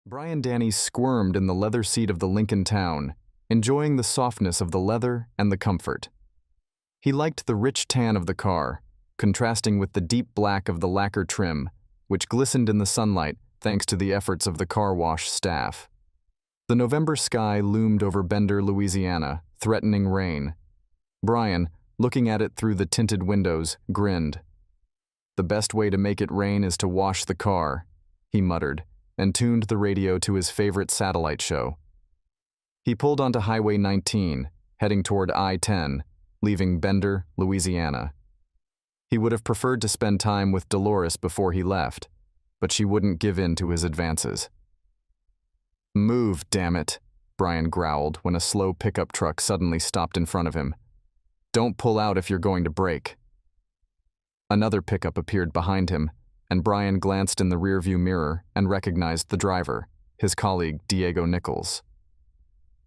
Brian Danny squirmed in the leather seat of the Lincoln Town, enjoying the softness of the leather and the comfort. He liked the rich tan of the car, contrasting with the deep black of the lacquer trim, which glistened in the sunlight thanks to the efforts of the car wash staff. The November sky loomed over Bender, Louisiana, threatening rain. Brian, looking at it through the tinted windows, grinned. "The best way to make it rain is to wash the car," he muttered, and tuned the radio to his favorite satellite show. He pulled onto Highway 19, heading toward I-10, leaving Bender, Louisiana. He would have preferred to spend time with Dolores before he left, but she wouldn't give in to his advances. "Move, damn it," Brian growled when a slow pickup truck suddenly stopped in front of him. "Don't pull out if you're going to brake." Another pickup appeared behind him, and Brian glanced in the rearview mirror and recognized the driver, his colleague Diego Nichols.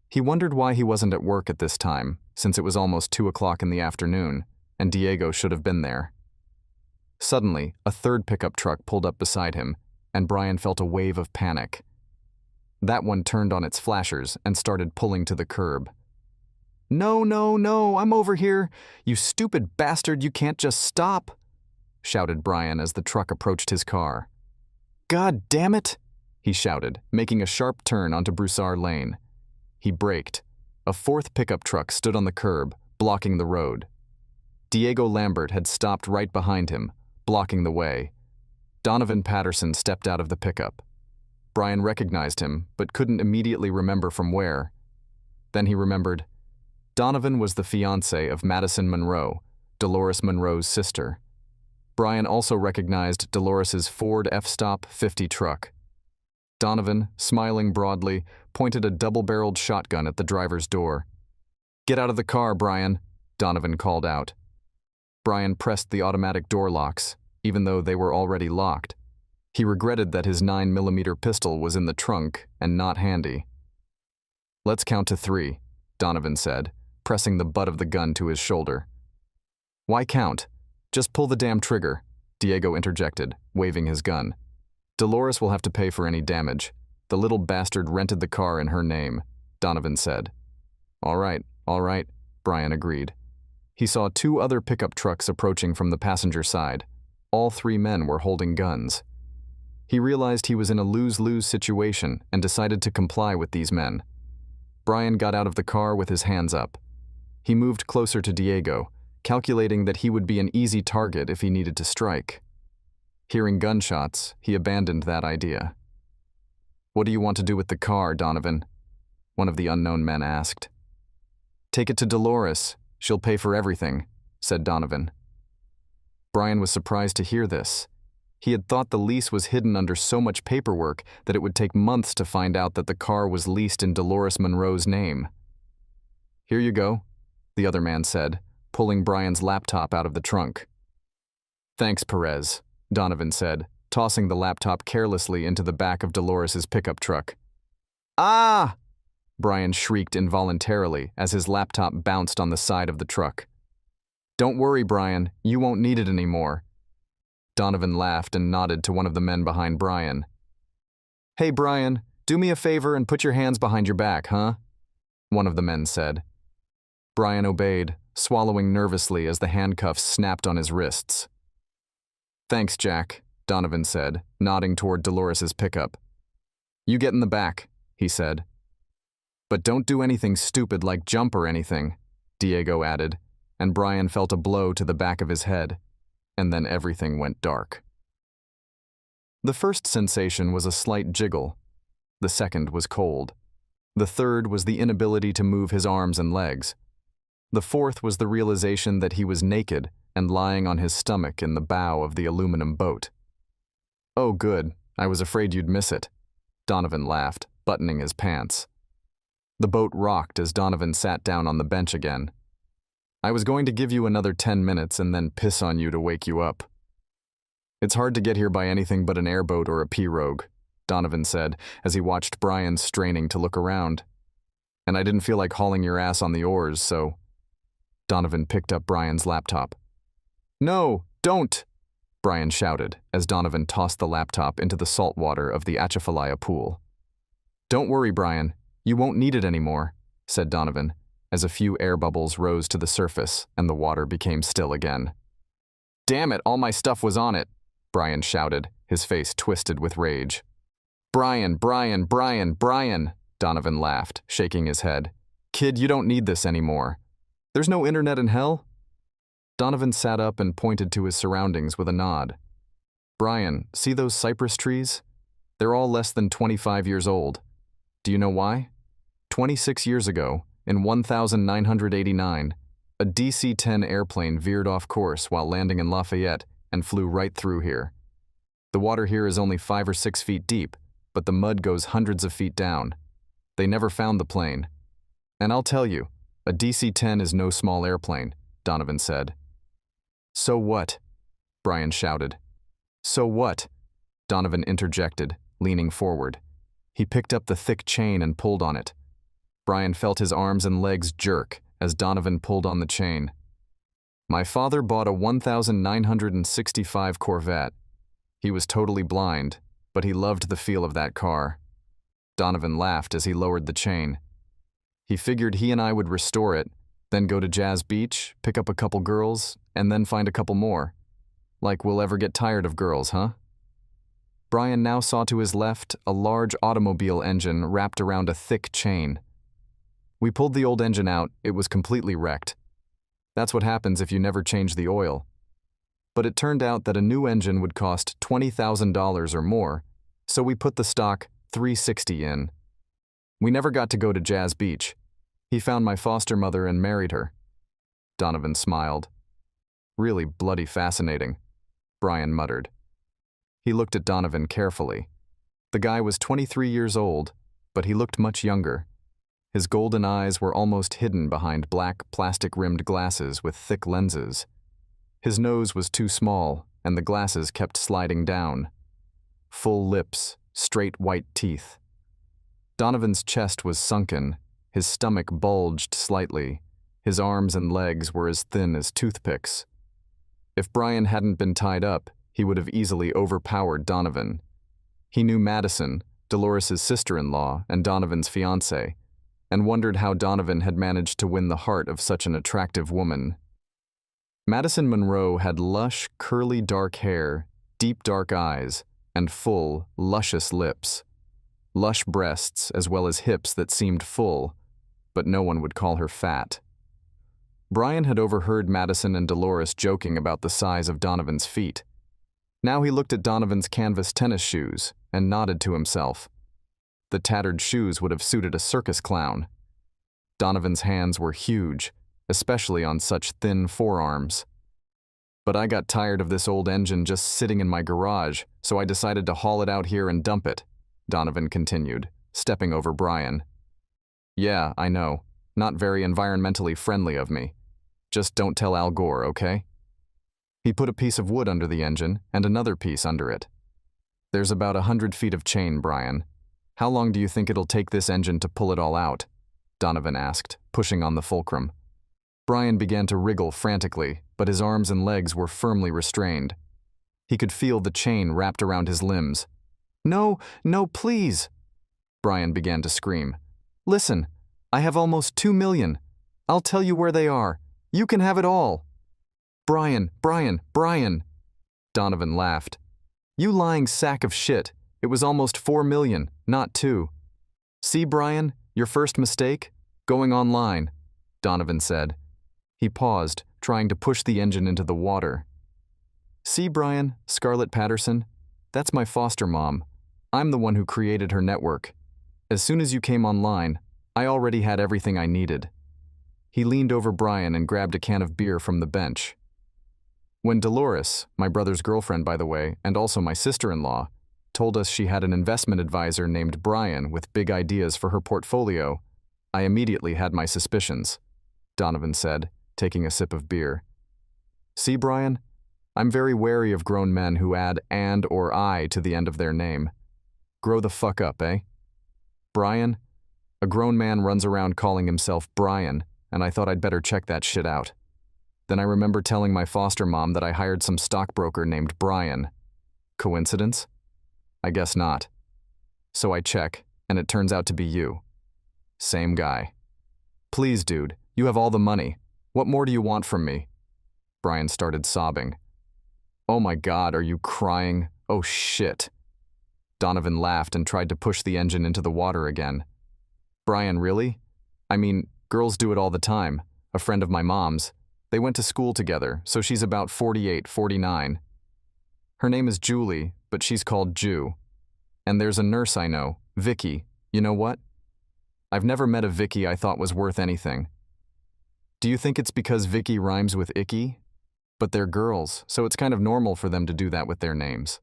He wondered why he wasn't at work at this time, since it was almost 2 o'clock in the afternoon, and Diego should have been there. Suddenly, a third pickup truck pulled up beside him, and Brian felt a wave of panic. That one turned on its flashers and started pulling to the curb. "No, no, no, I'm over here! You stupid bastard, you can't just stop!" shouted Brian as the truck approached his car. "God damn it!" he shouted, making a sharp turn onto Broussard Lane. He braked. A fourth pickup truck stood on the curb, blocking the road. Diego Lambert had stopped right behind him, blocking the way. Donovan Patterson stepped out of the pickup. Brian recognized him, but couldn't immediately remember from where. Then he remembered. Donovan was the fiancé of Madison Monroe, Dolores Monroe's sister. Brian also recognized Dolores's Ford F-Stop 50 truck. Donovan, smiling broadly, pointed a double-barreled shotgun at the driver's door. "Get out of the car, Brian," Donovan called out. Brian pressed the automatic door locks, even though they were already locked. He regretted that his 9mm pistol was in the trunk and not handy. "Let's count to 3, Donovan said, pressing the butt of the gun to his shoulder. "Why count? Just pull the damn trigger," Diego interjected, waving his gun. "Dolores will have to pay for any damage. The little bastard rented the car in her name," Donovan said. All right, Brian agreed. He saw 2 other pickup trucks approaching from the passenger side. All 3 men were holding guns. He realized he was in a lose-lose situation and decided to comply with these men. Brian got out of the car with his hands up. He moved closer to Diego, calculating that he would be an easy target if he needed to strike. Hearing gunshots, he abandoned that idea. "What do you want to do with the car, Donovan?" one of the unknown men asked. "Take it to Dolores. She'll pay for everything," said Donovan. Brian was surprised to hear this. He had thought the lease was hidden under so much paperwork that it would take months to find out that the car was leased in Dolores Monroe's name. "Here you go," the other man said, pulling Brian's laptop out of the trunk. "Thanks, Perez," Donovan said, tossing the laptop carelessly into the back of Dolores's pickup truck. "Ah!" Brian shrieked involuntarily as his laptop bounced on the side of the truck. "Don't worry, Brian, you won't need it anymore." Donovan laughed and nodded to one of the men behind Brian. "Hey, Brian, do me a favor and put your hands behind your back, huh?" one of the men said. Brian obeyed, swallowing nervously as the handcuffs snapped on his wrists. "Thanks, Jack," Donovan said, nodding toward Dolores's pickup. "You get in the back," he said. "But don't do anything stupid like jump or anything," Diego added, and Brian felt a blow to the back of his head, and then everything went dark. The first sensation was a slight jiggle. The second was cold. The third was the inability to move his arms and legs. The fourth was the realization that he was naked and lying on his stomach in the bow of the aluminum boat. "Oh, good. I was afraid you'd miss it," Donovan laughed, buttoning his pants. The boat rocked as Donovan sat down on the bench again. "I was going to give you another 10 minutes and then piss on you to wake you up." "It's hard to get here by anything but an airboat or a pirogue," Donovan said as he watched Brian straining to look around. "And I didn't feel like hauling your ass on the oars, so—" Donovan picked up Brian's laptop. "No, don't!" Brian shouted as Donovan tossed the laptop into the salt water of the Atchafalaya pool. Don't worry, Brian. You won't need it anymore, said Donovan, as a few air bubbles rose to the surface and the water became still again. Damn it, all my stuff was on it, Brian shouted, his face twisted with rage. Brian, Brian, Brian, Brian, Donovan laughed, shaking his head. Kid, you don't need this anymore. There's no internet in hell? Donovan sat up and pointed to his surroundings with a nod. Brian, see those cypress trees? They're all less than 25 years old. Do you know why? 26 years ago, in 1989, a DC-10 airplane veered off course while landing in Lafayette and flew right through here. The water here is only 5 or 6 feet deep, but the mud goes hundreds of feet down. They never found the plane. And I'll tell you, a DC-10 is no small airplane, Donovan said. So what? Brian shouted. So what? Donovan interjected, leaning forward. He picked up the thick chain and pulled on it. Brian felt his arms and legs jerk as Donovan pulled on the chain. My father bought a 1965 Corvette. He was totally blind, but he loved the feel of that car. Donovan laughed as he lowered the chain. He figured he and I would restore it, then go to Jazz Beach, pick up a couple girls, and then find a couple more. Like we'll ever get tired of girls, huh? Brian now saw to his left a large automobile engine wrapped around a thick chain. We pulled the old engine out. It was completely wrecked. That's what happens if you never change the oil. But it turned out that a new engine would cost $20,000 or more, so we put the stock 360 in. We never got to go to Jazz Beach. He found my foster mother and married her. Donovan smiled. Really bloody fascinating, Brian muttered. He looked at Donovan carefully. The guy was 23 years old, but he looked much younger. His golden eyes were almost hidden behind black plastic-rimmed glasses with thick lenses. His nose was too small, and the glasses kept sliding down. Full lips, straight white teeth. Donovan's chest was sunken, his stomach bulged slightly, his arms and legs were as thin as toothpicks. If Brian hadn't been tied up, he would have easily overpowered Donovan. He knew Madison, Dolores' sister-in-law and Donovan's fiancée, and wondered how Donovan had managed to win the heart of such an attractive woman. Madison Monroe had lush, curly dark hair, deep dark eyes, and full, luscious lips. Lush breasts as well as hips that seemed full, but no one would call her fat. Brian had overheard Madison and Dolores joking about the size of Donovan's feet. Now he looked at Donovan's canvas tennis shoes and nodded to himself. The tattered shoes would have suited a circus clown. Donovan's hands were huge, especially on such thin forearms. But I got tired of this old engine just sitting in my garage, so I decided to haul it out here and dump it, Donovan continued, stepping over Brian. Yeah, I know. Not very environmentally friendly of me. Just don't tell Al Gore, okay? He put a piece of wood under the engine and another piece under it. There's about 100 feet of chain, Brian. How long do you think it'll take this engine to pull it all out? Donovan asked, pushing on the fulcrum. Brian began to wriggle frantically, but his arms and legs were firmly restrained. He could feel the chain wrapped around his limbs. No, no, please! Brian began to scream. Listen, I have almost 2 million. I'll tell you where they are. You can have it all. Brian, Brian, Brian! Donovan laughed. You lying sack of shit. It was almost 4 million, not 2. See, Brian, your first mistake? Going online, Donovan said. He paused, trying to push the engine into the water. See, Brian, Scarlett Patterson? That's my foster mom. I'm the one who created her network. As soon as you came online, I already had everything I needed. He leaned over Brian and grabbed a can of beer from the bench. When Dolores, my brother's girlfriend by the way, and also my sister-in-law, told us she had an investment advisor named Brian with big ideas for her portfolio, I immediately had my suspicions, Donovan said, taking a sip of beer. See, Brian? I'm very wary of grown men who add and or I to the end of their name. Grow the fuck up, eh? Brian? A grown man runs around calling himself Brian, and I thought I'd better check that shit out. Then I remember telling my foster mom that I hired some stockbroker named Brian. Coincidence? I guess not. So I check, and it turns out to be you. Same guy. Please, dude, you have all the money. What more do you want from me? Brian started sobbing. Oh my God, are you crying? Oh shit. Donovan laughed and tried to push the engine into the water again. Brian, really? I mean, girls do it all the time. A friend of my mom's. They went to school together, so she's about 48, 49. Her name is Julie, but she's called Ju. And there's a nurse I know, Vicky. You know what? I've never met a Vicky I thought was worth anything. Do you think it's because Vicky rhymes with icky? But they're girls, so it's kind of normal for them to do that with their names.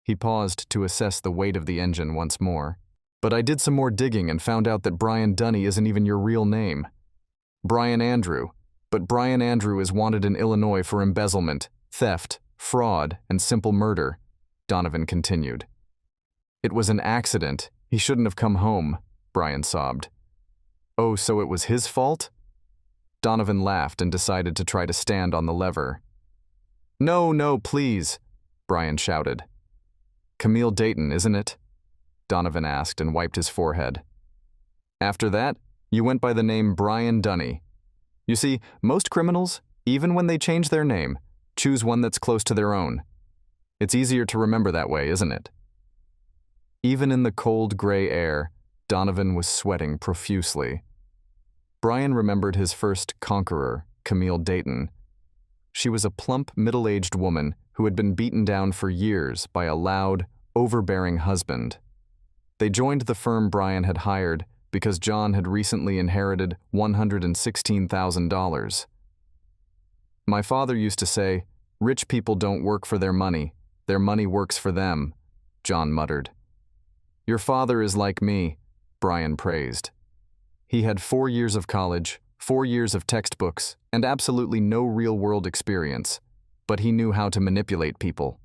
He paused to assess the weight of the engine once more. But I did some more digging and found out that Brian Dunny isn't even your real name. Brian Andrew. But Brian Andrew is wanted in Illinois for embezzlement, theft, fraud, and simple murder, Donovan continued. It was an accident. He shouldn't have come home, Brian sobbed. Oh, so it was his fault? Donovan laughed and decided to try to stand on the lever. No, no, please, Brian shouted. Camille Dayton, isn't it? Donovan asked and wiped his forehead. After that, you went by the name Brian Dunny. You see, most criminals, even when they change their name, choose one that's close to their own. It's easier to remember that way, isn't it? Even in the cold gray air, Donovan was sweating profusely. Brian remembered his first conqueror, Camille Dayton. She was a plump, middle-aged woman who had been beaten down for years by a loud, overbearing husband. They joined the firm Brian had hired because John had recently inherited $116,000. My father used to say, "Rich people don't work for their money works for them," John muttered. Your father is like me, Brian praised. He had 4 years of college, 4 years of textbooks, and absolutely no real-world experience, but he knew how to manipulate people.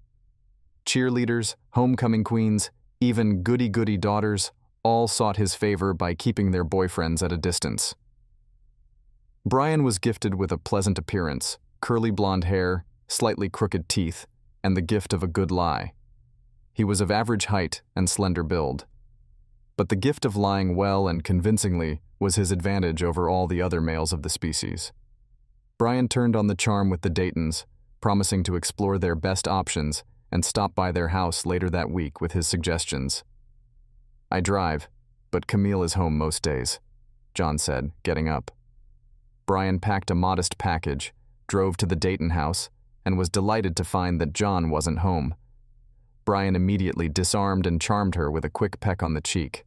Cheerleaders, homecoming queens, even goody-goody daughters all sought his favor by keeping their boyfriends at a distance. Brian was gifted with a pleasant appearance, curly blonde hair, slightly crooked teeth, and the gift of a good lie. He was of average height and slender build. But the gift of lying well and convincingly was his advantage over all the other males of the species. Brian turned on the charm with the Daytons, promising to explore their best options and stop by their house later that week with his suggestions. I drive, but Camille is home most days, John said, getting up. Brian packed a modest package, drove to the Dayton house, and was delighted to find that John wasn't home. Brian immediately disarmed and charmed her with a quick peck on the cheek.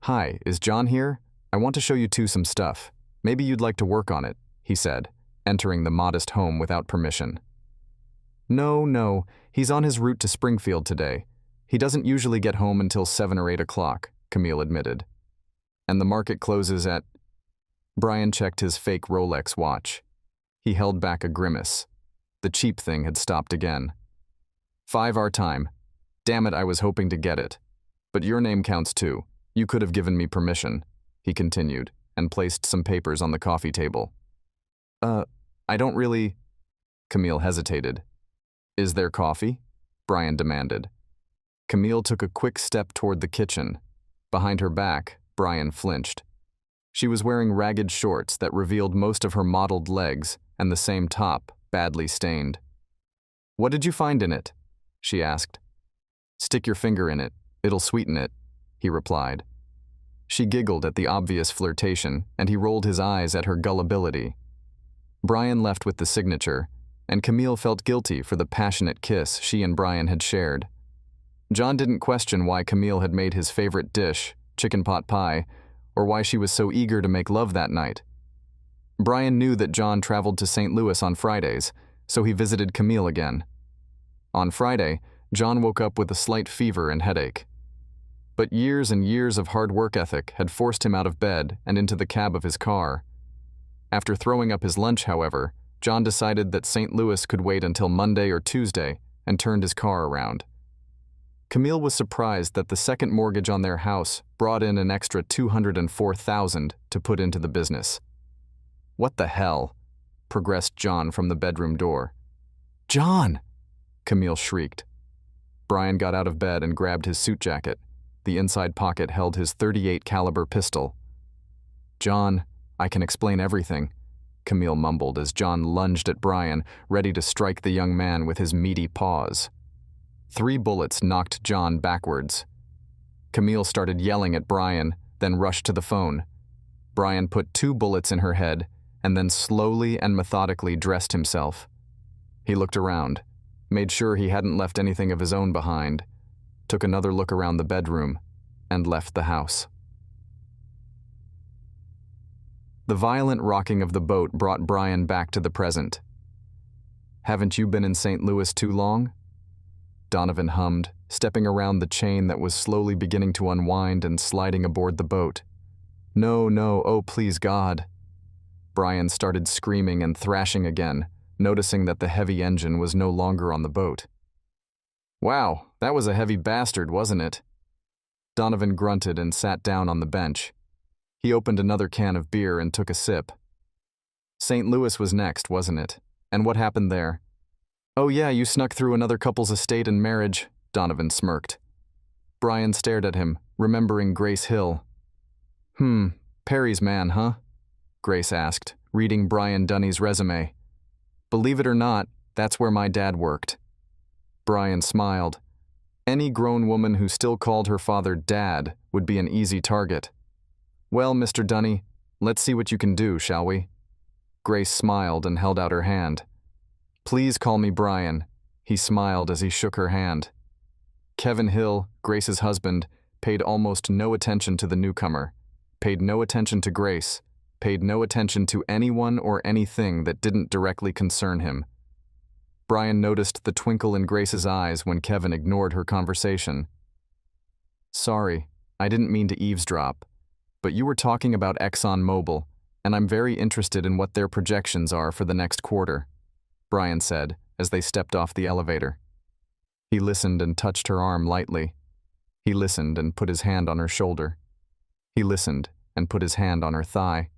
Hi, is John here? I want to show you two some stuff. Maybe you'd like to work on it, he said, entering the modest home without permission. No, he's on his route to Springfield today. He doesn't usually get home until 7 or 8 o'clock, Camille admitted. And the market closes at... Brian checked his fake Rolex watch. He held back a grimace. The cheap thing had stopped again. 5 our time. Damn it, I was hoping to get it. But your name counts too. You could have given me permission, he continued, and placed some papers on the coffee table. I don't really... Camille hesitated. Is there coffee? Brian demanded. Camille took a quick step toward the kitchen. Behind her back, Brian flinched. She was wearing ragged shorts that revealed most of her mottled legs and the same top, badly stained. What did you find in it? She asked. Stick your finger in it. It'll sweeten it, he replied. She giggled at the obvious flirtation, and he rolled his eyes at her gullibility. Brian left with the signature, and Camille felt guilty for the passionate kiss she and Brian had shared. John didn't question why Camille had made his favorite dish, chicken pot pie, or why she was so eager to make love that night. Brian knew that John traveled to St. Louis on Fridays, so he visited Camille again. On Friday, John woke up with a slight fever and headache. But years and years of hard work ethic had forced him out of bed and into the cab of his car. After throwing up his lunch, however, John decided that St. Louis could wait until Monday or Tuesday and turned his car around. Camille was surprised that the second mortgage on their house brought in an extra $204,000 to put into the business. What the hell? Progressed John from the bedroom door. John! Camille shrieked. Brian got out of bed and grabbed his suit jacket. The inside pocket held his .38 caliber pistol. "John, I can explain everything," Camille mumbled as John lunged at Brian, ready to strike the young man with his meaty paws. 3 bullets knocked John backwards. Camille started yelling at Brian, then rushed to the phone. Brian put 2 bullets in her head and then slowly and methodically dressed himself. He looked around, made sure he hadn't left anything of his own behind, took another look around the bedroom, and left the house. The violent rocking of the boat brought Brian back to the present. "Haven't you been in St. Louis too long?" Donovan hummed, stepping around the chain that was slowly beginning to unwind and sliding aboard the boat. "No, no, oh please God." Brian started screaming and thrashing again, noticing that the heavy engine was no longer on the boat. "Wow, that was a heavy bastard, wasn't it?" Donovan grunted and sat down on the bench. He opened another can of beer and took a sip. "St. Louis was next, wasn't it? And what happened there?" "Oh yeah, you snuck through another couple's estate and marriage," Donovan smirked. Brian stared at him, remembering Grace Hill. Perry's man, huh?" Grace asked, reading Brian Dunny's resume. "Believe it or not, that's where my dad worked." Brian smiled. Any grown woman who still called her father Dad would be an easy target. "Well, Mr. Dunny, let's see what you can do, shall we?" Grace smiled and held out her hand. "Please call me Brian," he smiled as he shook her hand. Kevin Hill, Grace's husband, paid almost no attention to the newcomer, paid no attention to Grace, paid no attention to anyone or anything that didn't directly concern him. Brian noticed the twinkle in Grace's eyes when Kevin ignored her conversation. "Sorry, I didn't mean to eavesdrop, but you were talking about ExxonMobil, and I'm very interested in what their projections are for the next quarter," Brian said as they stepped off the elevator. He listened and touched her arm lightly. He listened and put his hand on her shoulder. He listened and put his hand on her thigh.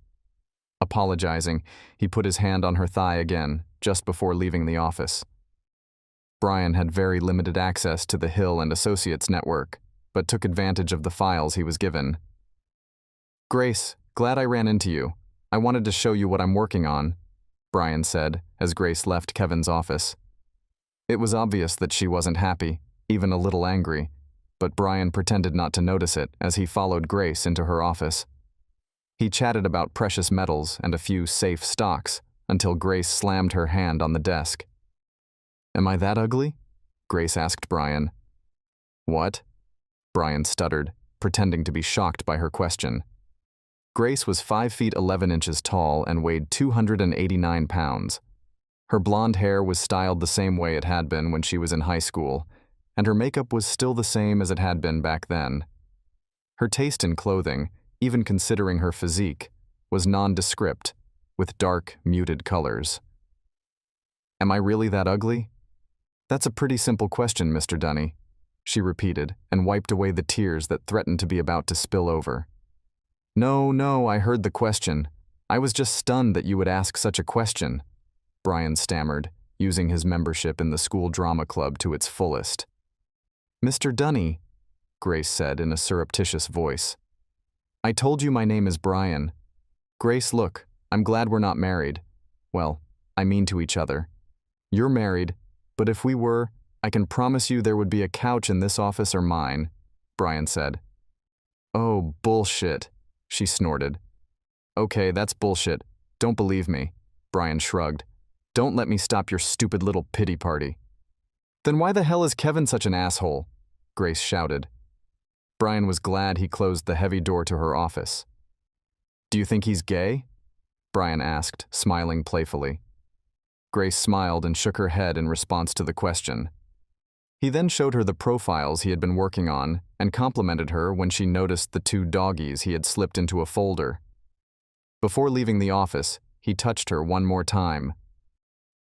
Apologizing, he put his hand on her thigh again, just before leaving the office. Brian had very limited access to the Hill and Associates network, but took advantage of the files he was given. "Grace, glad I ran into you. I wanted to show you what I'm working on," Brian said as Grace left Kevin's office. It was obvious that she wasn't happy, even a little angry, but Brian pretended not to notice it as he followed Grace into her office. He chatted about precious metals and a few safe stocks until Grace slammed her hand on the desk. "Am I that ugly?" Grace asked Brian. "What?" Brian stuttered, pretending to be shocked by her question. Grace was 5 feet 11 inches tall and weighed 289 pounds. Her blonde hair was styled the same way it had been when she was in high school, and her makeup was still the same as it had been back then. Her taste in clothing, even considering her physique, was nondescript, with dark, muted colors. "Am I really that ugly?" "That's a pretty simple question, Mr. Dunny," she repeated and wiped away the tears that threatened to be about to spill over. No, I heard the question. I was just stunned that you would ask such a question," Brian stammered, using his membership in the school drama club to its fullest. "Mr. Dunny," Grace said in a surreptitious voice. "I told you my name is Brian. Grace, look, I'm glad we're not married. Well, I mean to each other. You're married, but if we were, I can promise you there would be a couch in this office or mine," Brian said. "Oh, bullshit," she snorted. "Okay, that's bullshit. Don't believe me," Brian shrugged. "Don't let me stop your stupid little pity party." "Then why the hell is Kevin such an asshole?" Grace shouted. Brian was glad he closed the heavy door to her office. "Do you think he's gay?" Brian asked, smiling playfully. Grace smiled and shook her head in response to the question. He then showed her the profiles he had been working on and complimented her when she noticed the 2 doggies he had slipped into a folder. Before leaving the office, he touched her one more time.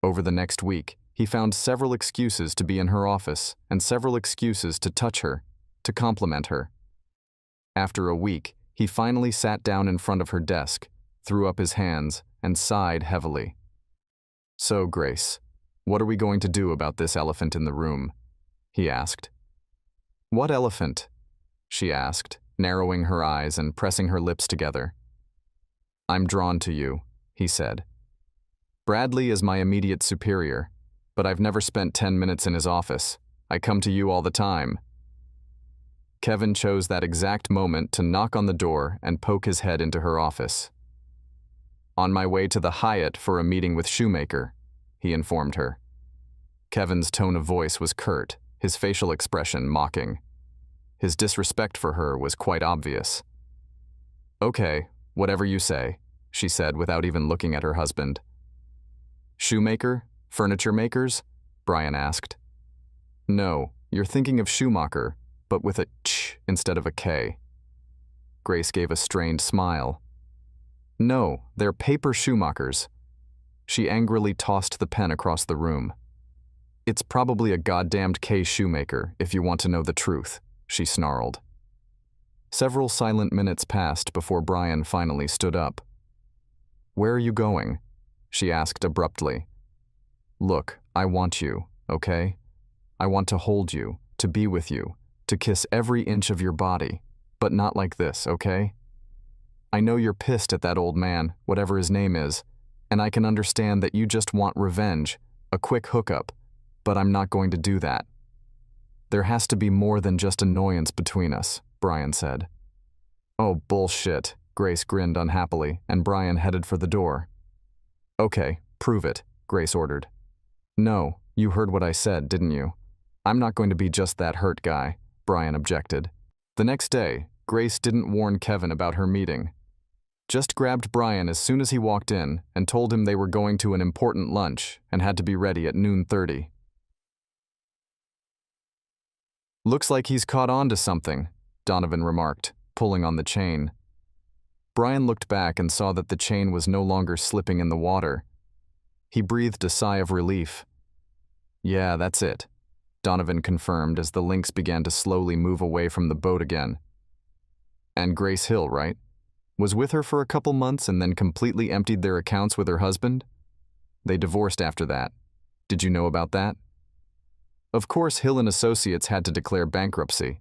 Over the next week, he found several excuses to be in her office and several excuses to touch her, to compliment her. After a week, he finally sat down in front of her desk, threw up his hands, and sighed heavily. "So, Grace, what are we going to do about this elephant in the room?" he asked. "What elephant?" she asked, narrowing her eyes and pressing her lips together. I'm drawn to you, he said. Bradley is my immediate superior, but I've never spent 10 minutes in his office. I come to you all the time. Kevin chose that exact moment to knock on the door and poke his head into her office. On my way to the Hyatt for a meeting with Shoemaker, he informed her. Kevin's tone of voice was curt, his facial expression mocking. His disrespect for her was quite obvious. Okay, whatever you say, she said without even looking at her husband. Shoemaker? Furniture makers? Brian asked. No, you're thinking of Schumacher, but with a ch instead of a K. Grace gave a strained smile. No, they're paper Schumachers. She angrily tossed the pen across the room. It's probably a goddamned K Shoemaker, if you want to know the truth, she snarled. Several silent minutes passed before Brian finally stood up. Where are you going? She asked abruptly. Look, I want you, okay? I want to hold you, to be with you, to kiss every inch of your body, but not like this, okay? I know you're pissed at that old man, whatever his name is, and I can understand that you just want revenge, a quick hookup, but I'm not going to do that. There has to be more than just annoyance between us, Brian said. Oh, bullshit, Grace grinned unhappily, and Brian headed for the door. Okay, prove it, Grace ordered. No, you heard what I said, didn't you? I'm not going to be just that hurt guy, Brian objected. The next day, Grace didn't warn Kevin about her meeting. Just grabbed Brian as soon as he walked in and told him they were going to an important lunch and had to be ready at 12:30. Looks like he's caught on to something, Donovan remarked, pulling on the chain. Brian looked back and saw that the chain was no longer slipping in the water. He breathed a sigh of relief. Yeah, that's it, Donovan confirmed as the links began to slowly move away from the boat again. And Grace Hill, right? Was with her for a couple months and then completely emptied their accounts with her husband? They divorced after that. Did you know about that? Of course, Hill and Associates had to declare bankruptcy.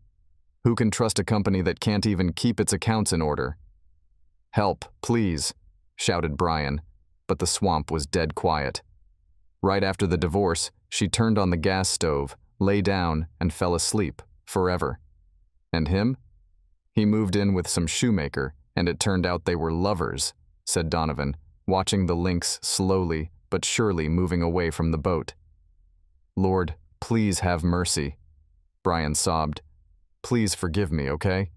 Who can trust a company that can't even keep its accounts in order? Help, please, shouted Brian, but the swamp was dead quiet. Right after the divorce, she turned on the gas stove, lay down, and fell asleep, forever. And him? He moved in with some shoemaker, and it turned out they were lovers, said Donovan, watching the links slowly but surely moving away from the boat. Lord, please have mercy, Brian sobbed. Please forgive me, okay?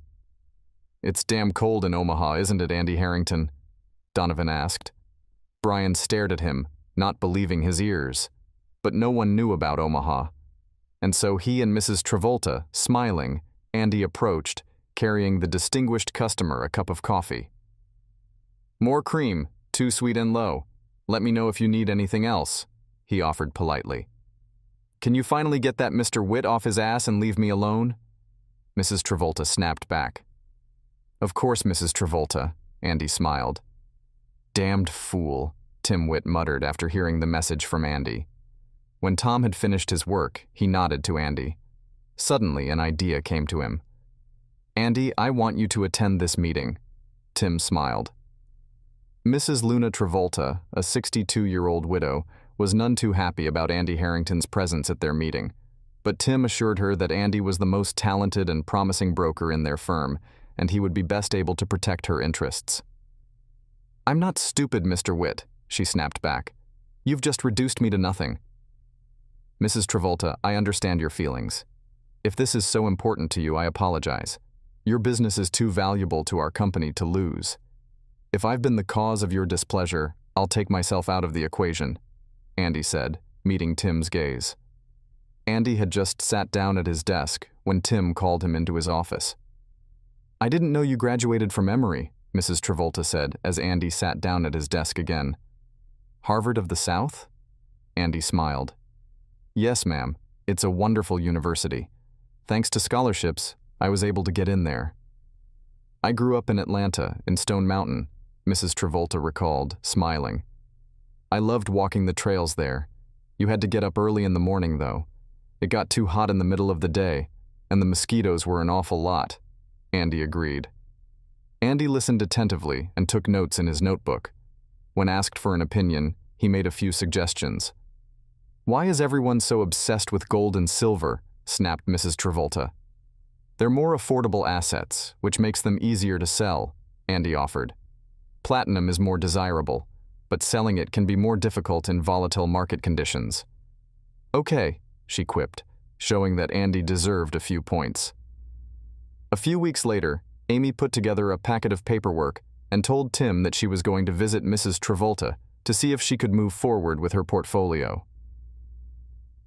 It's damn cold in Omaha, isn't it, Andy Harrington? Donovan asked. Brian stared at him, not believing his ears. But no one knew about Omaha. And so he and Mrs. Travolta, smiling, Andy approached, carrying the distinguished customer a cup of coffee. More cream, too sweet and low. Let me know if you need anything else, he offered politely. Can you finally get that Mr. Witt off his ass and leave me alone? Mrs. Travolta snapped back. Of course, Mrs. Travolta, Andy smiled. Damned fool, Tim Witt muttered after hearing the message from Andy. When Tom had finished his work, he nodded to Andy. Suddenly, an idea came to him. Andy, I want you to attend this meeting. Tim smiled. Mrs. Luna Travolta, a 62-year-old widow, was none too happy about Andy Harrington's presence at their meeting, but Tim assured her that Andy was the most talented and promising broker in their firm, and he would be best able to protect her interests. I'm not stupid, Mr. Witt, she snapped back. You've just reduced me to nothing. Mrs. Travolta, I understand your feelings. If this is so important to you, I apologize. Your business is too valuable to our company to lose. If I've been the cause of your displeasure, I'll take myself out of the equation, Andy said, meeting Tim's gaze. Andy had just sat down at his desk when Tim called him into his office. I didn't know you graduated from Emory, Mrs. Travolta said as Andy sat down at his desk again. Harvard of the South? Andy smiled. Yes, ma'am. It's a wonderful university. Thanks to scholarships, I was able to get in there. I grew up in Atlanta, in Stone Mountain, Mrs. Travolta recalled, smiling. I loved walking the trails there. You had to get up early in the morning, though. It got too hot in the middle of the day, and the mosquitoes were an awful lot. Andy agreed. Andy listened attentively and took notes in his notebook. When asked for an opinion, he made a few suggestions. "Why is everyone so obsessed with gold and silver?" snapped Mrs. Travolta. "They're more affordable assets, which makes them easier to sell," Andy offered. "Platinum is more desirable, but selling it can be more difficult in volatile market conditions." "Okay," she quipped, showing that Andy deserved a few points. A few weeks later, Amy put together a packet of paperwork and told Tim that she was going to visit Mrs. Travolta to see if she could move forward with her portfolio.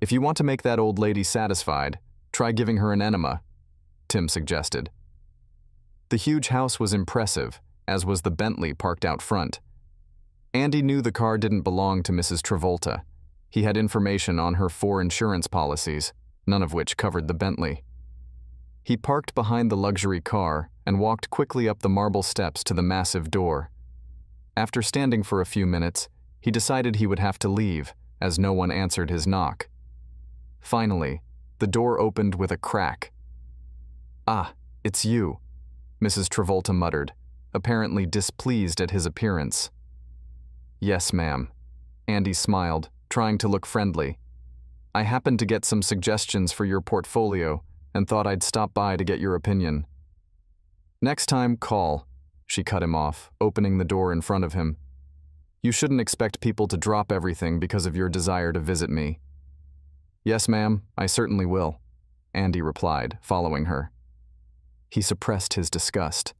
"If you want to make that old lady satisfied, try giving her an enema," Tim suggested. The huge house was impressive, as was the Bentley parked out front. Andy knew the car didn't belong to Mrs. Travolta. He had information on her 4 insurance policies, none of which covered the Bentley. He parked behind the luxury car and walked quickly up the marble steps to the massive door. After standing for a few minutes, he decided he would have to leave, as no one answered his knock. Finally, the door opened with a crack. "Ah, it's you," Mrs. Travolta muttered, apparently displeased at his appearance. "Yes, ma'am." Andy smiled, trying to look friendly. "I happened to get some suggestions for your portfolio and thought I'd stop by to get your opinion." "Next time, call," she cut him off, opening the door in front of him. "You shouldn't expect people to drop everything because of your desire to visit me." "Yes, ma'am, I certainly will," Andy replied, following her. He suppressed his disgust.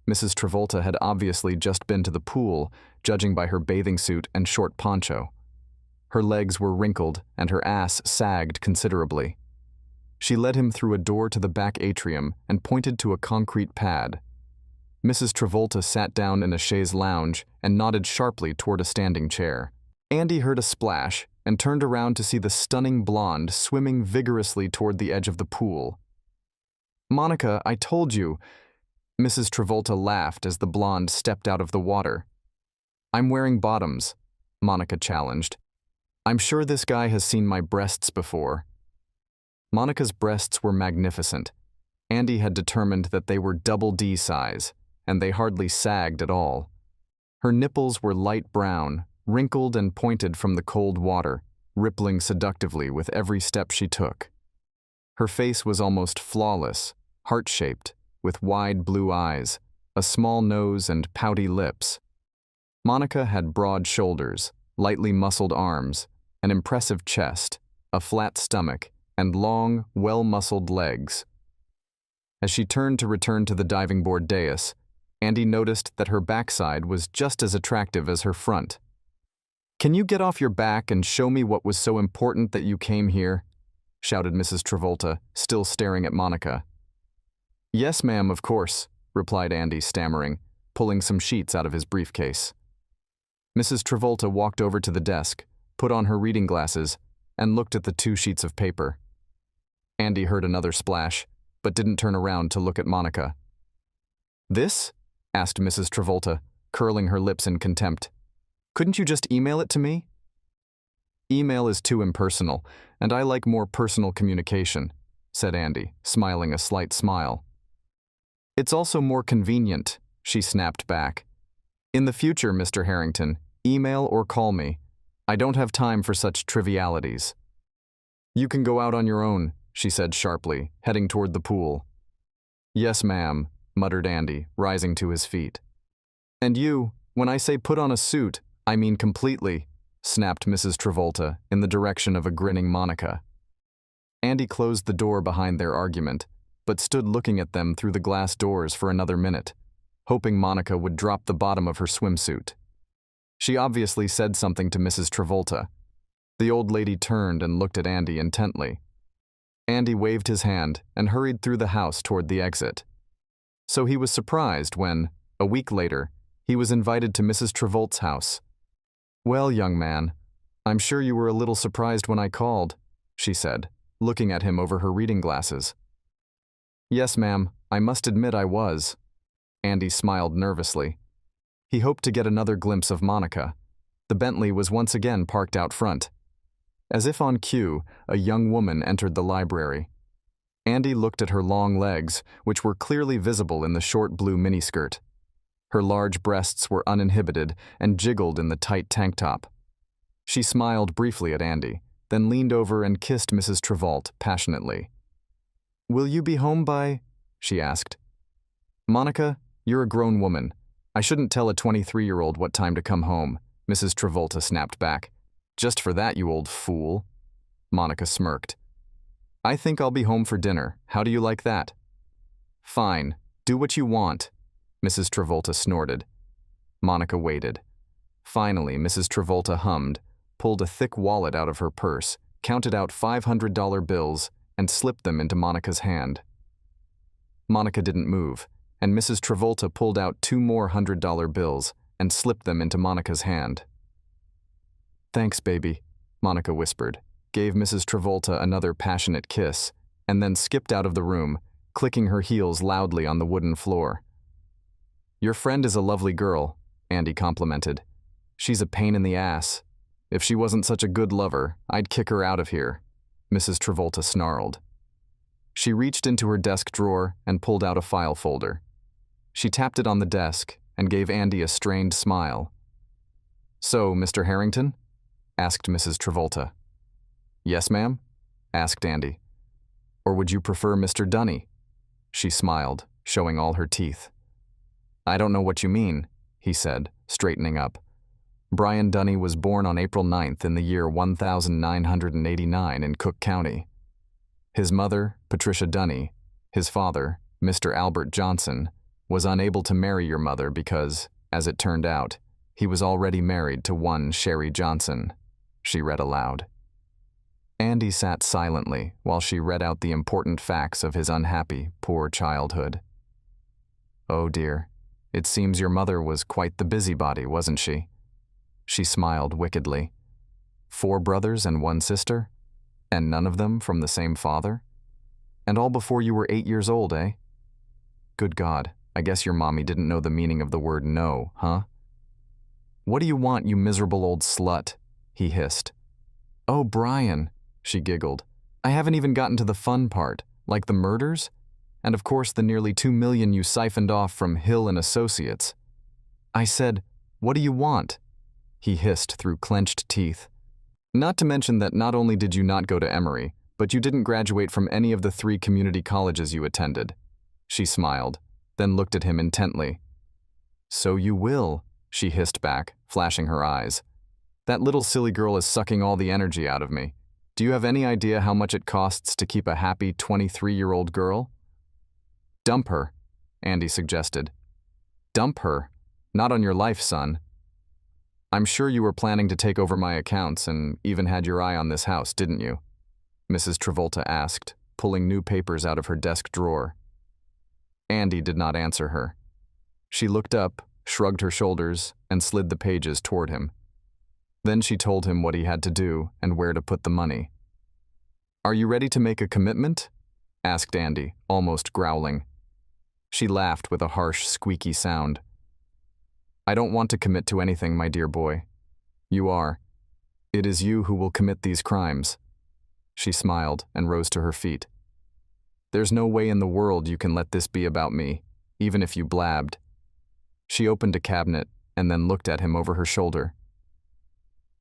Mrs. Travolta had obviously just been to the pool, judging by her bathing suit and short poncho. Her legs were wrinkled and her ass sagged considerably. She led him through a door to the back atrium and pointed to a concrete pad. Mrs. Travolta sat down in a chaise lounge and nodded sharply toward a standing chair. Andy heard a splash and turned around to see the stunning blonde swimming vigorously toward the edge of the pool. "Monica, I told you," Mrs. Travolta laughed as the blonde stepped out of the water. "I'm wearing bottoms," Monica challenged. "I'm sure this guy has seen my breasts before." Monica's breasts were magnificent. Andy had determined that they were double D size, and they hardly sagged at all. Her nipples were light brown, wrinkled and pointed from the cold water, rippling seductively with every step she took. Her face was almost flawless, heart-shaped, with wide blue eyes, a small nose and pouty lips. Monica had broad shoulders, lightly muscled arms, an impressive chest, a flat stomach, and long, well-muscled legs. As she turned to return to the diving board dais, Andy noticed that her backside was just as attractive as her front. "Can you get off your back and show me what was so important that you came here?" shouted Mrs. Travolta, still staring at Monica. "Yes, ma'am, of course," replied Andy, stammering, pulling some sheets out of his briefcase. Mrs. Travolta walked over to the desk, put on her reading glasses, and looked at the 2 sheets of paper. Andy heard another splash, but didn't turn around to look at Monica. "This?" asked Mrs. Travolta, curling her lips in contempt. "Couldn't you just email it to me?" "Email is too impersonal, and I like more personal communication," said Andy, smiling a slight smile. "It's also more convenient," she snapped back. "In the future, Mr. Harrington, email or call me. I don't have time for such trivialities." "You can go out on your own," she said sharply, heading toward the pool. "Yes, ma'am," muttered Andy, rising to his feet. "And you, when I say put on a suit, I mean completely," snapped Mrs. Travolta in the direction of a grinning Monica. Andy closed the door behind their argument, but stood looking at them through the glass doors for another minute, hoping Monica would drop the bottom of her swimsuit. She obviously said something to Mrs. Travolta. The old lady turned and looked at Andy intently. Andy waved his hand and hurried through the house toward the exit. So he was surprised when, a week later, he was invited to Mrs. Travolta's house. "Well, young man, I'm sure you were a little surprised when I called," she said, looking at him over her reading glasses. "Yes, ma'am, I must admit I was." Andy smiled nervously. He hoped to get another glimpse of Monica. The Bentley was once again parked out front. As if on cue, a young woman entered the library. Andy looked at her long legs, which were clearly visible in the short blue miniskirt. Her large breasts were uninhibited and jiggled in the tight tank top. She smiled briefly at Andy, then leaned over and kissed Mrs. Trevalt passionately. "Will you be home by?" she asked. "Monica, you're a grown woman. I shouldn't tell a 23-year-old what time to come home," Mrs. Travolta snapped back. "Just for that, you old fool." Monica smirked. "I think I'll be home for dinner. How do you like that?" "Fine. Do what you want," Mrs. Travolta snorted. Monica waited. Finally, Mrs. Travolta hummed, pulled a thick wallet out of her purse, counted out $500 bills, and slipped them into Monica's hand. Monica didn't move, and Mrs. Travolta pulled out 2 more $100 bills and slipped them into Monica's hand. "Thanks, baby," Monica whispered, gave Mrs. Travolta another passionate kiss, and then skipped out of the room, clicking her heels loudly on the wooden floor. "Your friend is a lovely girl," Andy complimented. "She's a pain in the ass. If she wasn't such a good lover, I'd kick her out of here," Mrs. Travolta snarled. She reached into her desk drawer and pulled out a file folder. She tapped it on the desk and gave Andy a strained smile. "So, Mr. Harrington?" asked Mrs. Travolta. "Yes, ma'am?" asked Andy. "Or would you prefer Mr. Dunny?" She smiled, showing all her teeth. "I don't know what you mean," he said, straightening up. "Brian Dunny was born on April 9th in the year 1989 in Cook County. His mother, Patricia Dunny, his father, Mr. Albert Johnson, was unable to marry your mother because, as it turned out, he was already married to one Sherry Johnson," she read aloud. Andy sat silently while she read out the important facts of his unhappy, poor childhood. "Oh dear, it seems your mother was quite the busybody, wasn't she?" She smiled wickedly. "4 brothers and 1 sister? And none of them from the same father? And all before you were 8 years old, eh? Good God, I guess your mommy didn't know the meaning of the word no, huh?" "What do you want, you miserable old slut?" he hissed. "Oh, Brian," she giggled. "I haven't even gotten to the fun part, like the murders? And of course the nearly $2 million you siphoned off from Hill and Associates." "I said, what do you want?" he hissed through clenched teeth. "Not to mention that not only did you not go to Emory, but you didn't graduate from any of the 3 community colleges you attended." She smiled, then looked at him intently. "So you will," she hissed back, flashing her eyes. "That little silly girl is sucking all the energy out of me. Do you have any idea how much it costs to keep a happy 23-year-old girl?" "Dump her," Andy suggested. "Dump her? Not on your life, son. I'm sure you were planning to take over my accounts and even had your eye on this house, didn't you?" Mrs. Travolta asked, pulling new papers out of her desk drawer. Andy did not answer her. She looked up, shrugged her shoulders, and slid the pages toward him. Then she told him what he had to do and where to put the money. "Are you ready to make a commitment?" asked Andy, almost growling. She laughed with a harsh, squeaky sound. "I don't want to commit to anything, my dear boy. You are. It is you who will commit these crimes." She smiled and rose to her feet. "There's no way in the world you can let this be about me, even if you blabbed." She opened a cabinet and then looked at him over her shoulder.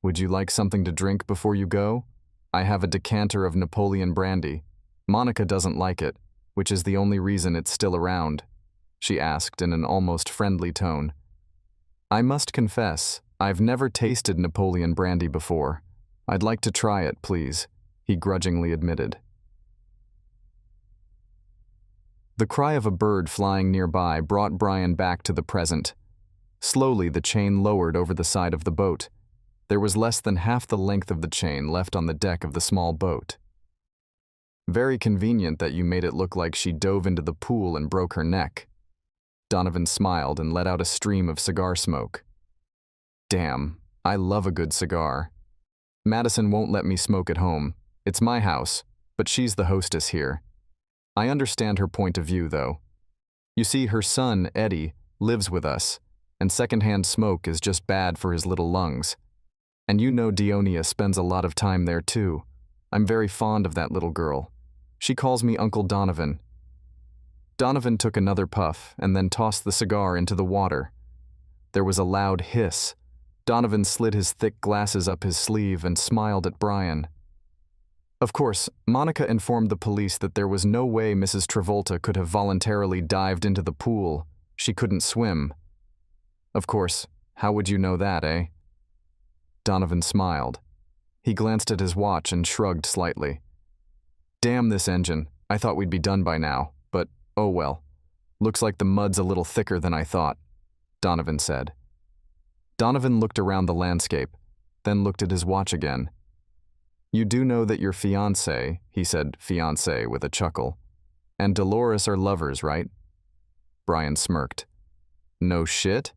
"Would you like something to drink before you go? I have a decanter of Napoleon brandy. Monica doesn't like it, which is the only reason it's still around," she asked in an almost friendly tone. "I must confess, I've never tasted Napoleon brandy before. I'd like to try it, please," he grudgingly admitted. The cry of a bird flying nearby brought Brian back to the present. Slowly, the chain lowered over the side of the boat. There was less than half the length of the chain left on the deck of the small boat. "Very convenient that you made it look like she dove into the pool and broke her neck." Donovan smiled and let out a stream of cigar smoke. "Damn, I love a good cigar. Madison won't let me smoke at home. It's my house, but she's the hostess here. I understand her point of view, though. You see, her son, Eddie, lives with us, and secondhand smoke is just bad for his little lungs. And you know Dionia spends a lot of time there, too. I'm very fond of that little girl. She calls me Uncle Donovan." Donovan took another puff and then tossed the cigar into the water. There was a loud hiss. Donovan slid his thick glasses up his sleeve and smiled at Brian. Of course, Monica informed the police that there was no way Mrs. Travolta could have voluntarily dived into the pool. She couldn't swim. Of course, how would you know that, eh? Donovan smiled. He glanced at his watch and shrugged slightly. Damn this engine. I thought we'd be done by now, but oh well. Looks like the mud's a little thicker than I thought, Donovan said. Donovan looked around the landscape, then looked at his watch again. You do know that your fiancé, he said fiancé with a chuckle, and Dolores are lovers, right? Brian smirked. No shit?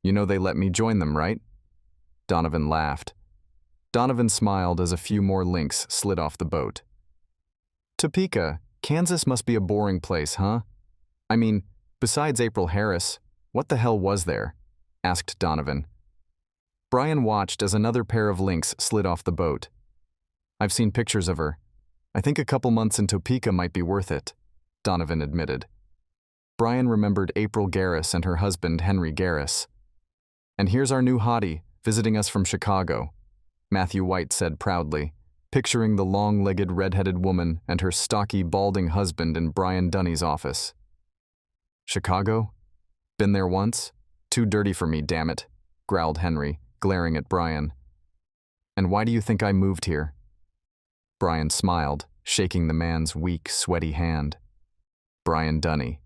You know they let me join them, right? Donovan laughed. Donovan smiled as a few more links slid off the boat. Topeka, Kansas must be a boring place, huh? I mean, besides April Harris, what the hell was there? Asked Donovan. Brian watched as another pair of links slid off the boat. I've seen pictures of her. I think a couple months in Topeka might be worth it, Donovan admitted. Brian remembered April Garris and her husband Henry Garris. And here's our new hottie, visiting us from Chicago, Matthew White said proudly, picturing the long-legged red-headed woman and her stocky, balding husband in Brian Dunny's office. Chicago? Been there once? Too dirty for me, damn it, growled Henry, glaring at Brian. And why do you think I moved here? Brian smiled, shaking the man's weak, sweaty hand. Brian Dunny.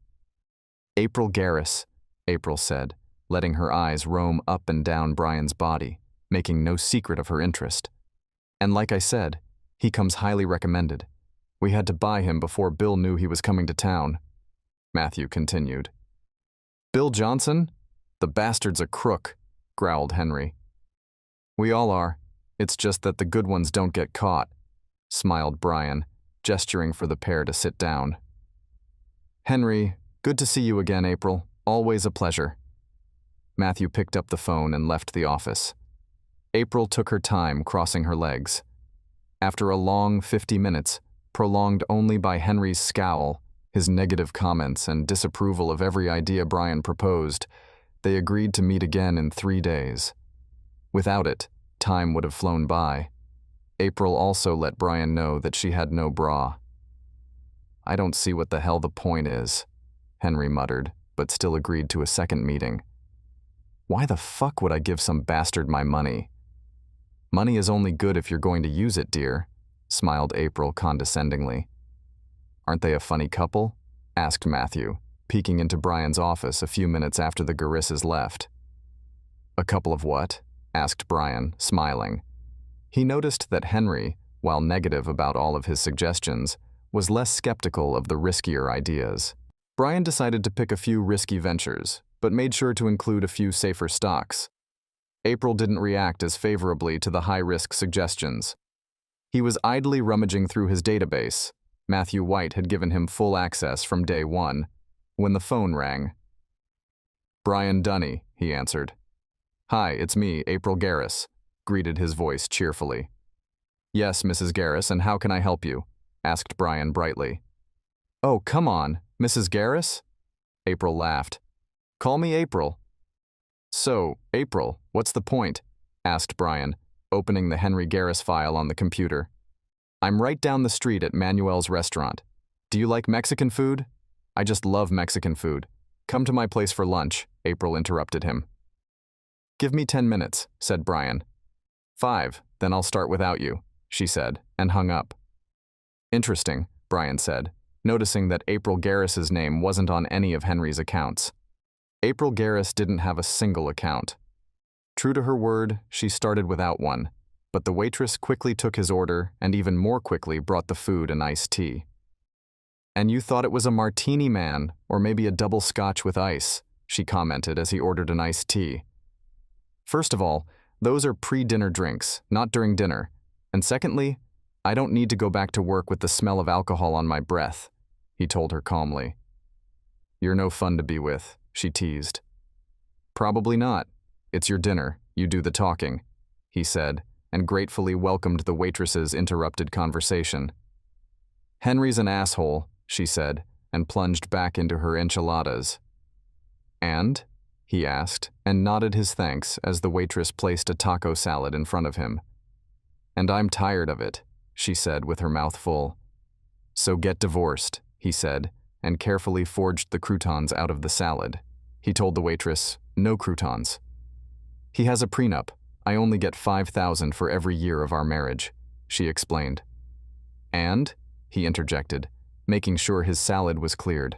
April Garris, April said, letting her eyes roam up and down Brian's body, making no secret of her interest. And like I said, he comes highly recommended. We had to buy him before Bill knew he was coming to town, Matthew continued. Bill Johnson? The bastard's a crook, growled Henry. We all are. It's just that the good ones don't get caught, smiled Brian, gesturing for the pair to sit down. Henry, good to see you again, April. Always a pleasure. Matthew picked up the phone and left the office. April took her time crossing her legs. After a long 50 minutes, prolonged only by Henry's scowl, his negative comments, and disapproval of every idea Brian proposed, they agreed to meet again in 3 days. Without it, time would have flown by. April also let Brian know that she had no bra. I don't see what the hell the point is, Henry muttered, but still agreed to a second meeting. Why the fuck would I give some bastard my money? Money is only good if you're going to use it, dear, smiled April condescendingly. Aren't they a funny couple? Asked Matthew, peeking into Brian's office a few minutes after the Garisses left. A couple of what? Asked Brian, smiling. He noticed that Henry, while negative about all of his suggestions, was less skeptical of the riskier ideas. Brian decided to pick a few risky ventures, but made sure to include a few safer stocks. April didn't react as favorably to the high-risk suggestions. He was idly rummaging through his database. Matthew White had given him full access from day one, when the phone rang. Brian Dunny, he answered. Hi, it's me, April Garris, greeted his voice cheerfully. Yes, Mrs. Garris, and how can I help you? Asked Brian brightly. Oh, come on, Mrs. Garris? April laughed. Call me April. So, April, what's the point? Asked Brian, opening the Henry Garris file on the computer. I'm right down the street at Manuel's restaurant. Do you like Mexican food? I just love Mexican food. Come to my place for lunch, April interrupted him. Give me 10 minutes, said Brian. 5, then I'll start without you, she said, and hung up. Interesting, Brian said, noticing that April Garris's name wasn't on any of Henry's accounts. April Garris didn't have a single account. True to her word, she started without one, but the waitress quickly took his order and even more quickly brought the food and iced tea. And you thought it was a martini, man, or maybe a double scotch with ice, she commented as he ordered an iced tea. First of all, those are pre-dinner drinks, not during dinner. And secondly, I don't need to go back to work with the smell of alcohol on my breath, he told her calmly. You're no fun to be with, she teased. Probably not. It's your dinner. You do the talking, he said, and gratefully welcomed the waitress's interrupted conversation. Henry's an asshole, she said, and plunged back into her enchiladas. And? He asked, and nodded his thanks as the waitress placed a taco salad in front of him. And I'm tired of it, she said with her mouth full. So get divorced, he said, and carefully forged the croutons out of the salad. He told the waitress, no croutons. He has a prenup. I only get $5,000 for every year of our marriage, she explained. And? He interjected, making sure his salad was cleared.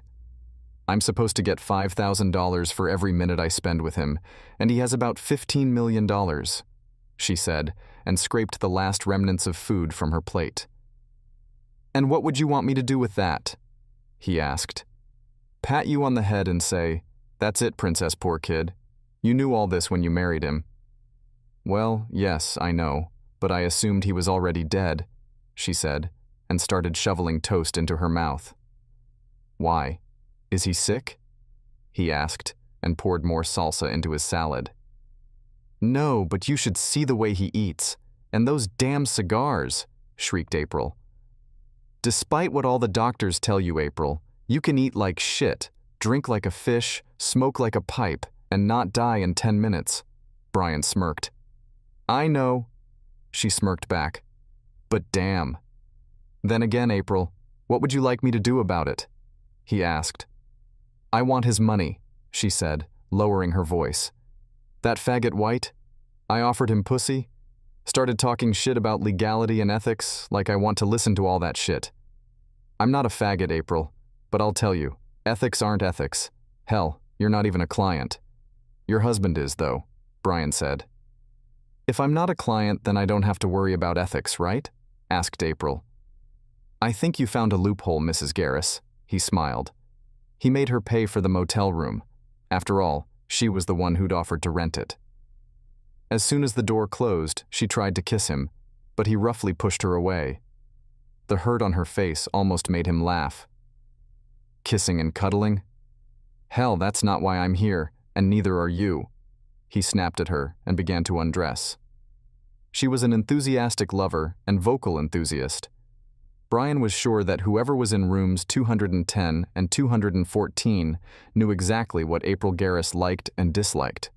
I'm supposed to get $5,000 for every minute I spend with him, and he has about $15 million, she said, and scraped the last remnants of food from her plate. And what would you want me to do with that? He asked. Pat you on the head and say, that's it, princess, poor kid. You knew all this when you married him. Well, yes, I know, but I assumed he was already dead, she said, and started shoveling toast into her mouth. Why? Is he sick? He asked, and poured more salsa into his salad. No, but you should see the way he eats. And those damn cigars, shrieked April. Despite what all the doctors tell you, April, you can eat like shit, drink like a fish, smoke like a pipe, and not die in 10 minutes. Brian smirked. I know, she smirked back. But damn. Then again, April, what would you like me to do about it? He asked. I want his money, she said, lowering her voice. That faggot White? I offered him pussy, started talking shit about legality and ethics like I want to listen to all that shit. I'm not a faggot, April, but I'll tell you, ethics aren't ethics. Hell, you're not even a client. Your husband is, though, Brian said. If I'm not a client, then I don't have to worry about ethics, right? Asked April. I think you found a loophole, Mrs. Garris, he smiled. He made her pay for the motel room. After all, she was the one who'd offered to rent it. As soon as the door closed, she tried to kiss him, but he roughly pushed her away. The hurt on her face almost made him laugh. Kissing and cuddling? Hell, that's not why I'm here, and neither are you. He snapped at her and began to undress. She was an enthusiastic lover and vocal enthusiast. Brian was sure that whoever was in rooms 210 and 214 knew exactly what April Garris liked and disliked.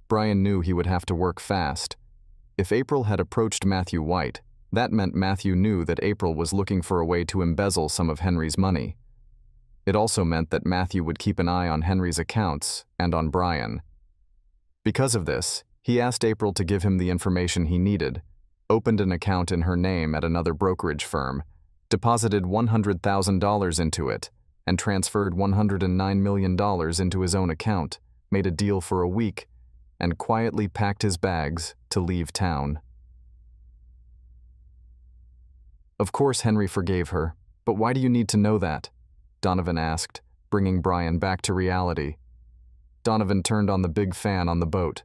Brian knew he would have to work fast. If April had approached Matthew White, that meant Matthew knew that April was looking for a way to embezzle some of Henry's money. It also meant that Matthew would keep an eye on Henry's accounts and on Brian. Because of this, he asked April to give him the information he needed, opened an account in her name at another brokerage firm, deposited $100,000 into it, and transferred $109 million into his own account, made a deal for a week, and quietly packed his bags to leave town. Of course Henry forgave her, but why do you need to know that? Donovan asked, bringing Brian back to reality. Donovan turned on the big fan on the boat.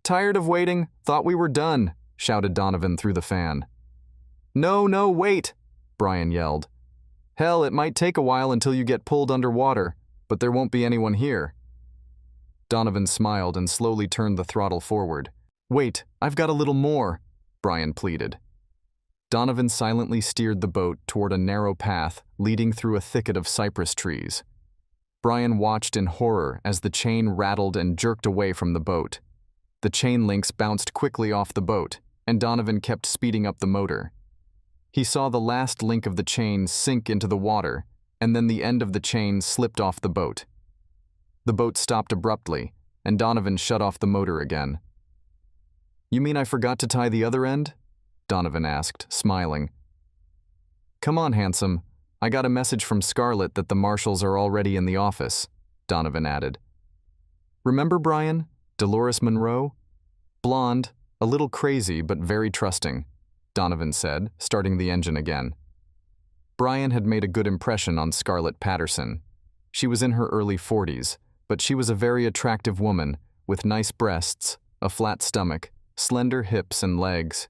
Tired of waiting? Thought we were done, shouted Donovan through the fan. No, wait, Brian yelled. Hell, it might take a while until you get pulled underwater, but there won't be anyone here. Donovan smiled and slowly turned the throttle forward. Wait, I've got a little more, Brian pleaded. Donovan silently steered the boat toward a narrow path leading through a thicket of cypress trees. Brian watched in horror as the chain rattled and jerked away from the boat. The chain links bounced quickly off the boat, and Donovan kept speeding up the motor. He saw the last link of the chain sink into the water, and then the end of the chain slipped off the boat. The boat stopped abruptly, and Donovan shut off the motor again. You mean I forgot to tie the other end? Donovan asked, smiling. Come on, handsome. I got a message from Scarlett that the marshals are already in the office, Donovan added. Remember Brian? Dolores Monroe? Blonde, a little crazy but very trusting, Donovan said, starting the engine again. Brian had made a good impression on Scarlett Patterson. She was in her early 40s, but she was a very attractive woman with nice breasts, a flat stomach, slender hips and legs.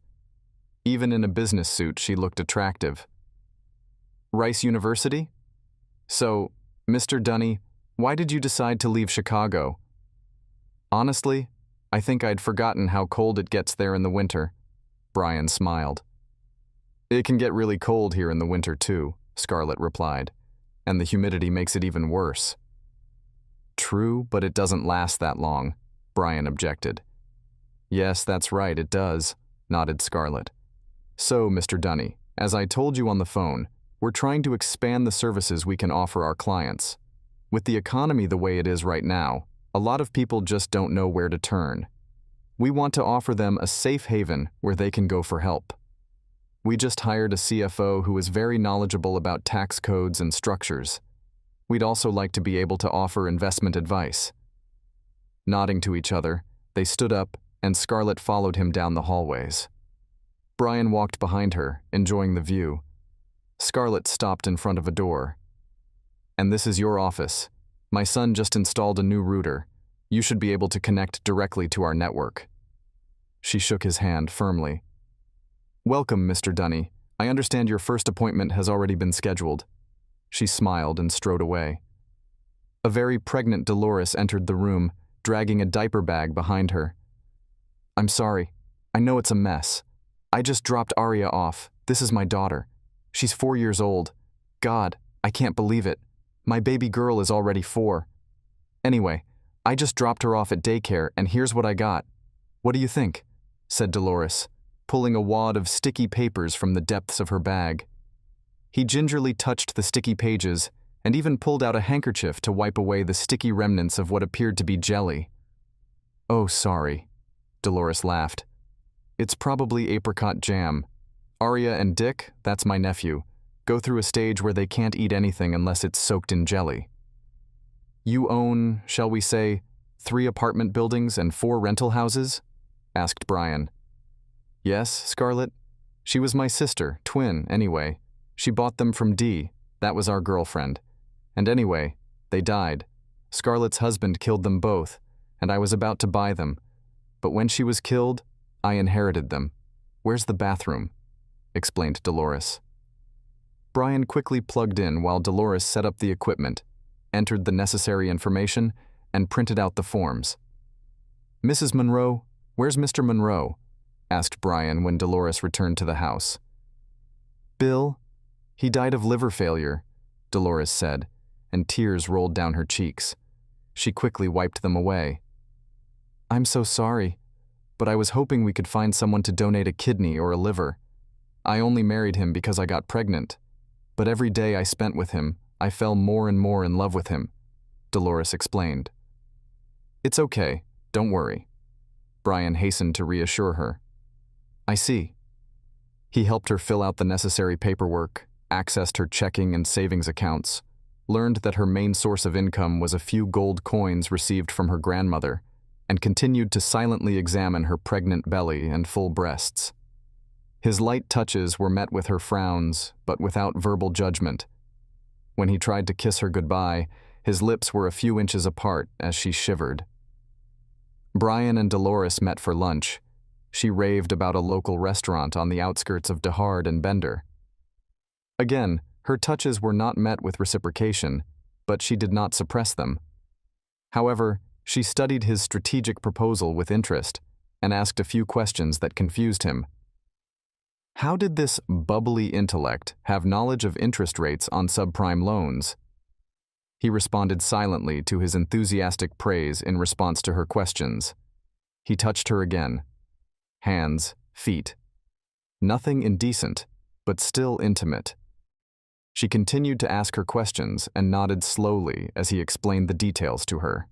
Even in a business suit, she looked attractive. Rice University? So, Mr. Dunny, why did you decide to leave Chicago? Honestly, I think I'd forgotten how cold it gets there in the winter. Brian smiled. It can get really cold here in the winter too, Scarlett replied, and the humidity makes it even worse. True, but it doesn't last that long, Brian objected. Yes, that's right, it does, nodded Scarlett. So, Mr. Dunny, as I told you on the phone, we're trying to expand the services we can offer our clients. With the economy the way it is right now, a lot of people just don't know where to turn. We want to offer them a safe haven where they can go for help. We just hired a CFO who is very knowledgeable about tax codes and structures. We'd also like to be able to offer investment advice. Nodding to each other, they stood up, and Scarlett followed him down the hallways. Brian walked behind her, enjoying the view. Scarlett stopped in front of a door. And this is your office. My son just installed a new router. You should be able to connect directly to our network. She shook his hand firmly. Welcome, Mr. Dunny. I understand your first appointment has already been scheduled. She smiled and strode away. A very pregnant Dolores entered the room, dragging a diaper bag behind her. I'm sorry. I know it's a mess. I just dropped Aria off. This is my daughter. She's 4 years old. God, I can't believe it. My baby girl is already 4. Anyway, I just dropped her off at daycare, and here's what I got. What do you think? Said Dolores, pulling a wad of sticky papers from the depths of her bag. He gingerly touched the sticky pages and even pulled out a handkerchief to wipe away the sticky remnants of what appeared to be jelly. Oh, sorry, Dolores laughed. It's probably apricot jam. Aria and Dick, that's my nephew, go through a stage where they can't eat anything unless it's soaked in jelly. You own, shall we say, 3 apartment buildings and 4 rental houses? Asked Brian. Yes, Scarlett. She was my sister, twin, anyway. She bought them from Dee. That was our girlfriend. And anyway, they died. Scarlett's husband killed them both, and I was about to buy them. But when she was killed, I inherited them. Where's the bathroom? Explained Dolores. Brian quickly plugged in while Dolores set up the equipment, entered the necessary information, and printed out the forms. Mrs. Monroe, where's Mr. Monroe? Asked Brian when Dolores returned to the house. Bill? He died of liver failure, Dolores said, and tears rolled down her cheeks. She quickly wiped them away. I'm so sorry, but I was hoping we could find someone to donate a kidney or a liver. I only married him because I got pregnant, but every day I spent with him, I fell more and more in love with him, Dolores explained. It's okay, don't worry. Brian hastened to reassure her. I see. He helped her fill out the necessary paperwork, accessed her checking and savings accounts, learned that her main source of income was a few gold coins received from her grandmother, and continued to silently examine her pregnant belly and full breasts. His light touches were met with her frowns, but without verbal judgment. When he tried to kiss her goodbye, his lips were a few inches apart as she shivered. Brian and Dolores met for lunch. She raved about a local restaurant on the outskirts of DeHard and Bender. Again, her touches were not met with reciprocation, but she did not suppress them. However, she studied his strategic proposal with interest and asked a few questions that confused him. How did this bubbly intellect have knowledge of interest rates on subprime loans? He responded silently to his enthusiastic praise in response to her questions. He touched her again. Hands, feet. Nothing indecent, but still intimate. She continued to ask her questions and nodded slowly as he explained the details to her.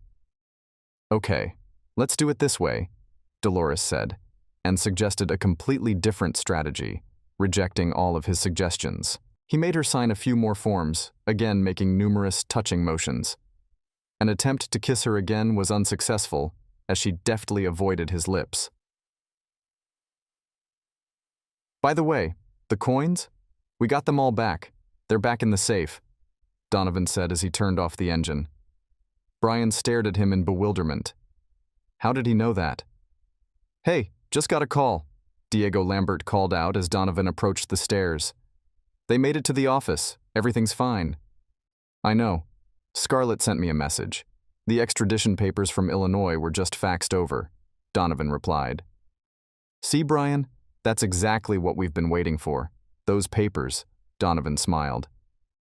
Okay, let's do it this way, Dolores said, and suggested a completely different strategy, rejecting all of his suggestions. He made her sign a few more forms, again making numerous touching motions. An attempt to kiss her again was unsuccessful, as she deftly avoided his lips. By the way, the coins? We got them all back. They're back in the safe, Donovan said as he turned off the engine. Brian stared at him in bewilderment. How did he know that? Hey, just got a call, Diego Lambert called out as Donovan approached the stairs. They made it to the office. Everything's fine. I know. Scarlett sent me a message. The extradition papers from Illinois were just faxed over, Donovan replied. See, Brian? That's exactly what we've been waiting for. Those papers, Donovan smiled.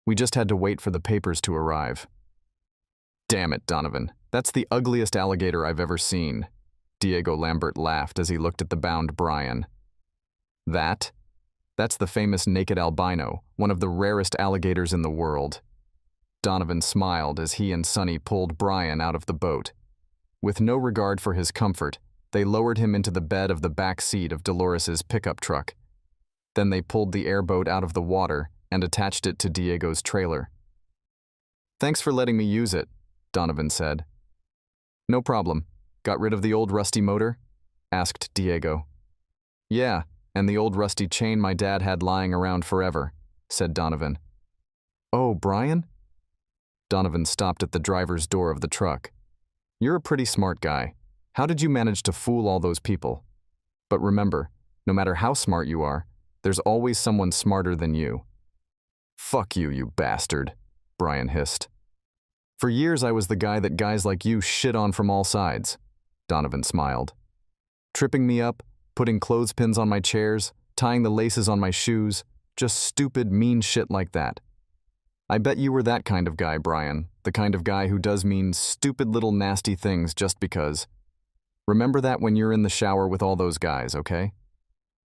We just had to wait for the papers to arrive. Damn it, Donovan. That's the ugliest alligator I've ever seen. Diego Lambert laughed as he looked at the bound Brian. That's the famous naked albino, one of the rarest alligators in the world. Donovan smiled as he and Sonny pulled Brian out of the boat. With no regard for his comfort, they lowered him into the bed of the back seat of Dolores's pickup truck. Then they pulled the airboat out of the water and attached it to Diego's trailer. Thanks for letting me use it, Donovan said. No problem. Got rid of the old rusty motor? Asked Diego. Yeah, and the old rusty chain my dad had lying around forever, said Donovan. Oh, Brian? Donovan stopped at the driver's door of the truck. You're a pretty smart guy. How did you manage to fool all those people? But remember, no matter how smart you are, there's always someone smarter than you. Fuck you, you bastard, Brian hissed. For years I was the guy that guys like you shit on from all sides, Donovan smiled. Tripping me up, putting clothespins on my chairs, tying the laces on my shoes, just stupid, mean shit like that. I bet you were that kind of guy, Brian, the kind of guy who does mean stupid little nasty things just because. Remember that when you're in the shower with all those guys, okay?